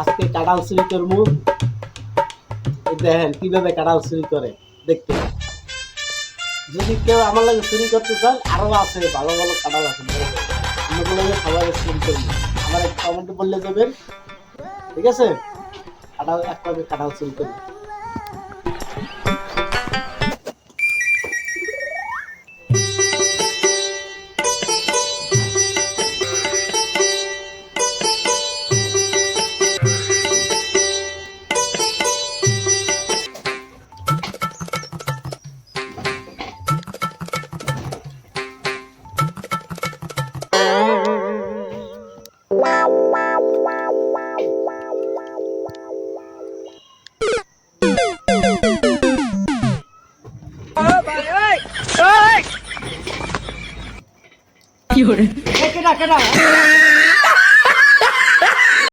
আজকে কাঁঠাল চুরি করবো। এই দেখেন কিভাবে কাঁঠাল চুরি করে দেখতে। যদি কেউ আমার লাগে চুরি করতে চান, আরো আছে ভালো ভালো কাঁঠাল আছে, সবাই চুরি করবো। আমার এক কমেন্টে বললে দেবেন, ঠিক আছে? কাঁঠাল একভাবে কাঁঠাল চুরি করবো। কি hore? কেডা কেডা